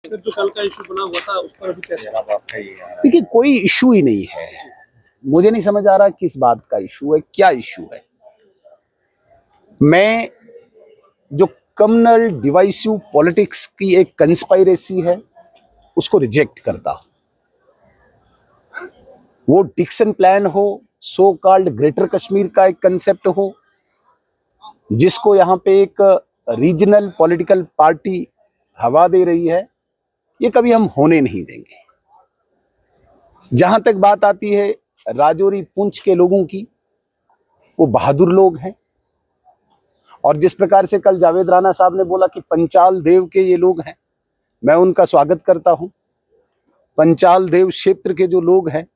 जो कल का इशू बना हुआ था उस पर अभी क्या? देखिए, कोई इशू ही नहीं है। मुझे नहीं समझ आ रहा किस बात का इशू है, क्या इशू है। मैं जो कम्युनल डिवाइसिव पॉलिटिक्स की एक कंस्पायरेसी है उसको रिजेक्ट करता हूं। वो डिक्सन प्लान हो, सो कॉल्ड ग्रेटर कश्मीर का एक कंसेप्ट हो, जिसको यहां पे एक रीजनल पॉलिटिकल पार्टी हवा दे रही है, ये कभी हम होने नहीं देंगे। जहां तक बात आती है राजौरी पुंछ के लोगों की, वो बहादुर लोग हैं। और जिस प्रकार से कल जावेद राणा साहब ने बोला कि पंचाल देव के ये लोग हैं, मैं उनका स्वागत करता हूं। पंचाल देव क्षेत्र के जो लोग हैं,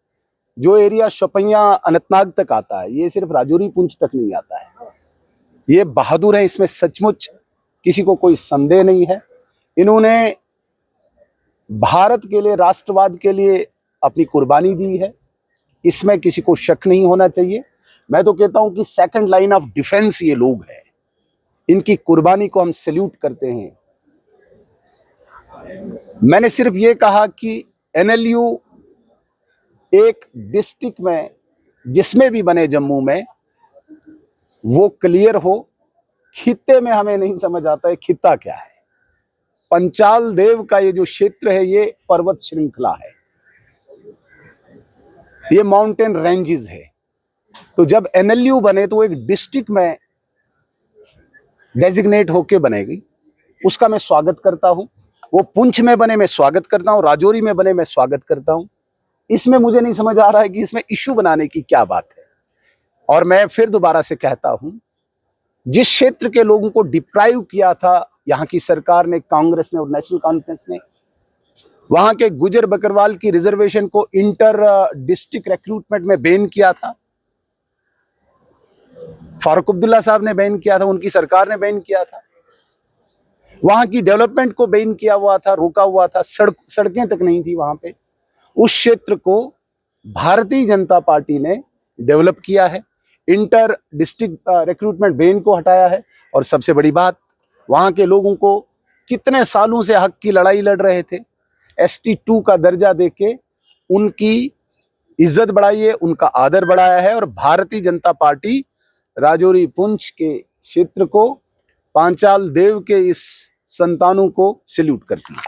जो एरिया शोपियां अनंतनाग तक आता है, ये सिर्फ राजौरी पुंछ तक नहीं आता है, ये बहादुर है। इसमें सचमुच किसी को कोई संदेह नहीं है। इन्होंने भारत के लिए, राष्ट्रवाद के लिए अपनी कुर्बानी दी है, इसमें किसी को शक नहीं होना चाहिए। मैं तो कहता हूं कि सेकंड लाइन ऑफ डिफेंस ये लोग हैं, इनकी कुर्बानी को हम सैल्यूट करते हैं। मैंने सिर्फ ये कहा कि एनएलयू एक डिस्ट्रिक्ट में जिसमें भी बने जम्मू में, वो क्लियर हो। खित्ते में हमें नहीं समझ आता है खित्ता क्या है। पंचाल देव का ये जो क्षेत्र है, ये पर्वत श्रृंखला है, ये माउंटेन रेंजेस है। तो जब एनएलयू बने तो एक डिस्ट्रिक्ट में डेजिग्नेट होके बनेगी, उसका मैं स्वागत करता हूं। वो पुंछ में बने मैं स्वागत करता हूं, राजौरी में बने मैं स्वागत करता हूं। इसमें मुझे नहीं समझ आ रहा है कि इसमें इशू बनाने की क्या बात है। और मैं फिर दोबारा से कहता हूं, जिस क्षेत्र के लोगों को डिप्राइव किया था यहाँ की सरकार ने, कांग्रेस ने और नेशनल कॉन्फ्रेंस ने, वहां के गुजर बकरवाल की रिजर्वेशन को इंटर डिस्ट्रिक्ट रिक्रूटमेंट में बैन किया था। फारूक अब्दुल्ला साहब ने बैन किया था, उनकी सरकार ने बैन किया था। वहां की डेवलपमेंट को बैन किया हुआ था, रोका हुआ था, सड़कें तक नहीं थी वहां पे। उस क्षेत्र को भारतीय जनता पार्टी ने डेवलप किया है, इंटर डिस्ट्रिक्ट रिक्रूटमेंट बैन को हटाया है। और सबसे बड़ी बात, वहां के लोगों को कितने सालों से हक की लड़ाई लड़ रहे थे, ST2 का दर्जा देके उनकी इज्जत बढ़ाई है, उनका आदर बढ़ाया है। और भारतीय जनता पार्टी राजौरी पुंछ के क्षेत्र को, पांचाल देव के इस संतानों को सैल्यूट करती है।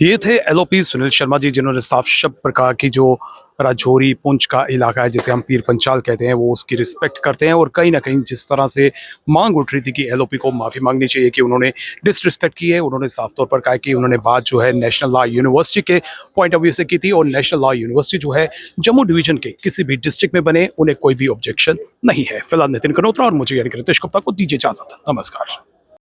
ये थे एलओपी सुनील शर्मा जी, जिन्होंने साफ शब्द पर कहा कि जो राजौरी पुंछ का इलाका है, जिसे हम पीर पंचाल कहते हैं, वो उसकी रिस्पेक्ट करते हैं। और कहीं ना कहीं जिस तरह से मांग उठ रही थी कि एलओपी को माफ़ी मांगनी चाहिए कि उन्होंने डिसरिस्पेक्ट की है, उन्होंने साफ तौर पर कहा कि उन्होंने बात जो है नेशनल लॉ यूनिवर्सिटी के पॉइंट ऑफ व्यू से की थी। और नेशनल लॉ यूनिवर्सिटी जो है जम्मू डिवीजन के किसी भी डिस्ट्रिक्ट में बने, उन्हें कोई भी ऑब्जेक्शन नहीं है। फिलहाल नितिन कनोत्रा और मुझे यानी कि रितेश गुप्ता को दीजिए इजाजत। नमस्कार।